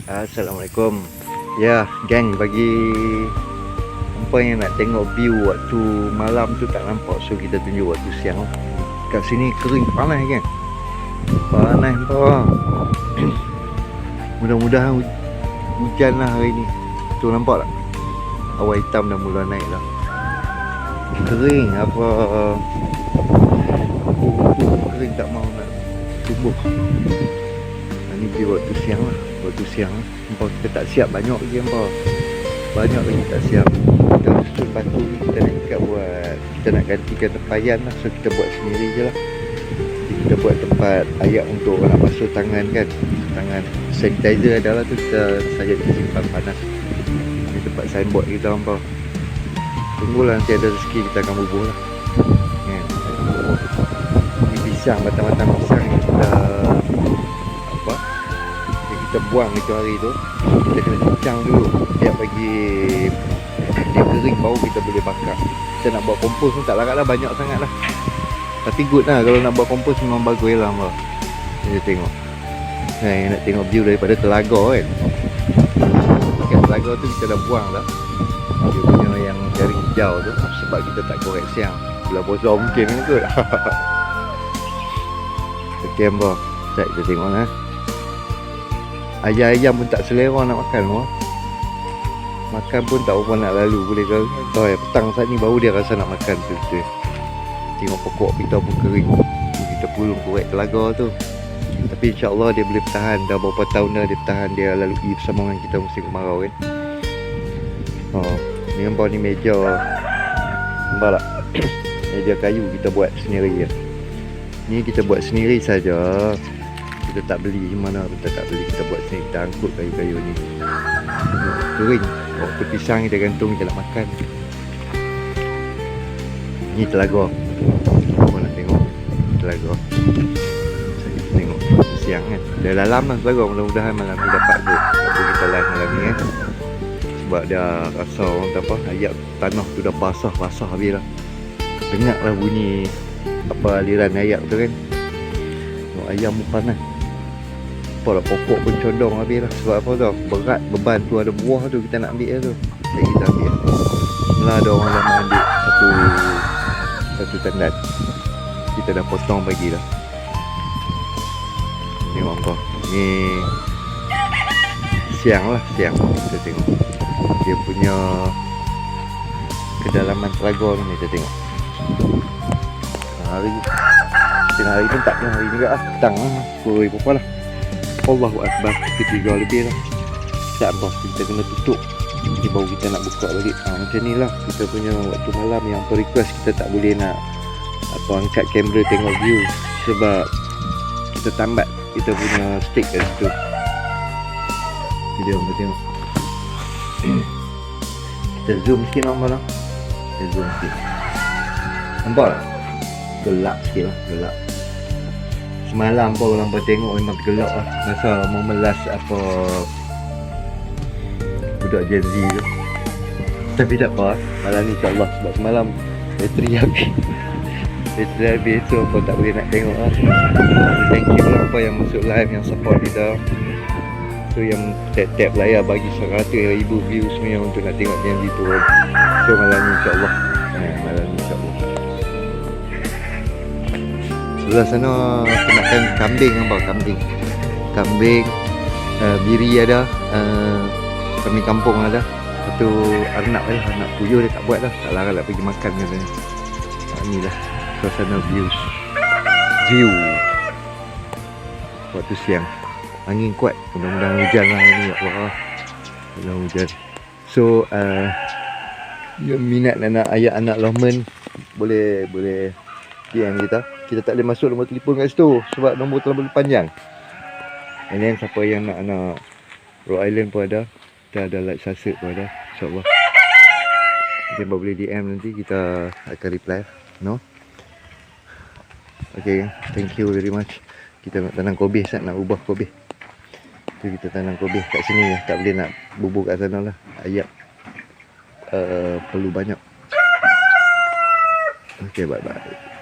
Assalamualaikum. Ya, geng, bagi hampa yang nak tengok view waktu malam tu tak nampak, so kita tunjuk waktu siang lah. Kat sini kering panas kan. Panas hampa. Mudah-mudahan hujan lah hari ni. Tu nampak tak? Awan hitam dah mula naik lah. Kering apa kering tak mau nak tumbuh. Ni view waktu siang lah. Waktu siang hampa kita tak siap banyak lagi hampa. Banyak lagi tak siap. Kita susun batu ni kita nak ikat buat, kita nak gantikan tempayan lah. So kita buat sendiri je lah. Jadi kita buat tempat ayak untuk orang nak basuh tangan kan. Tangan sanitizer adalah tu kita saja disimpan panas. Ni tempat signboard kita hampa. Tunggulah nanti ada rezeki kita akan bubuh lah. Ni pisang, batang-batang pisang yang kita kita buang itu hari tu, kita kena cincang dulu biar bagi dia kering baru kita boleh bakar. Kita nak buat kompos pun tak larat lah, banyak sangat lah. Tapi good lah kalau nak buat kompos, memang bagus lah hampa. Kita tengok nak tengok view daripada telaga kan. Kat telaga tu kita dah buang dah dia punya yang jaring hijau tu, sebab kita tak korek siang. Bila bosor mungkin kot. Ok hampa, sekejap kita tengok lah. Ayam-ayam pun tak selera nak makan lah. Makan pun tak apa nak lalu boleh ke. Petang saat ni baru dia rasa nak makan tu. Tengok pokok kita pun kering. Kita pulung korek telaga tu. Tapi insyaAllah dia boleh bertahan. Dah berapa tahun dah dia bertahan. Dia lalui bersama dengan kita musim kemarau kan. Ni nampak ni meja. Nampak tak? Meja kayu kita buat sendiri je. Ni kita buat sendiri saja. Kita tak beli mana pun tak beli, kita buat sendiri. Kita angkut kayu-kayu ni kering. Waktu pisang kita gantung, kita nak makan. Ni telaga. Apa nak tengok telaga. Saya tengok siang kan. Dah dalam lah telaga. Mudah-mudahan malam ni dapat kot. Waktu kita live malam ni kan. Sebab dah rasa orang kata apa, ayat tanah tu dah basah habis lah. Dengar lah bunyi apa aliran ayat tu kan. Ayam pun panas. Apa lah, pokok pun condong habis lah. Sebab apa tau, berat beban tu, ada buah tu kita nak ambil tu. Jadi kita ambil lah, ada orang dah ambil satu tandan. Kita dah potong bagi lah. Tengok apa ni, siang lah, siang kita tengok dia punya kedalaman telaga ni. Kita tengok hari pun tak kena hari juga lah. Petang lah, pukul berapa lah, Allahu Akbar, ketiga lebih lah. Tak apa, kita kena tutup ni baru kita nak buka balik. Macam ni lah kita punya waktu malam. Yang per request kita tak boleh nak apa angkat kamera tengok view, sebab kita tambat kita punya stick kat situ. Video kita tengok. Kita zoom sikit nampak lah. Kita zoom sikit. Nampak tak? Gelap sikit lah, gelap. Semalam pun orang hampa tengok memang gelap lah. Masa memelas apa budak Gen Z tu. Tapi tak apa, malam ni insyaAllah. Sebab semalam bateri habis. Bateri habis tu apa tak boleh nak tengok lah. Thank you lah apa yang masuk live, yang support kita. So yang tap-tap layar bagi 100,000 views semuanya untuk nak tengok Gen Z tu. So malam ni insyaAllah. Malam ni insyaAllah. Sebelah sana makan kambing nampak, kambing biri ada, kambing kampung ada. Lepas tu arnab anak puyuh dia tak buat dah, tak larang nak pergi makan katanya. Ni lah suasana view waktu siang. Angin kuat, mudah-mudahan hujan lah ni, ya Allah, mudah hujan. So yang minat nak ayat anak Lohman boleh DM kita. Kita tak boleh masuk nombor telefon kat situ sebab nombor terlalu panjang. And then siapa yang nak anak Rhode Island pun ada. Kita ada like Saset pun ada, insyaAllah. Kita boleh DM nanti, kita akan reply. No? Okay, thank you very much. Kita nak tanam kobis, nak ubah kobis. Tu kita tanam kobis kat sini. Tak boleh nak bubur kat sana lah. Ayat perlu banyak. Okay, bye-bye.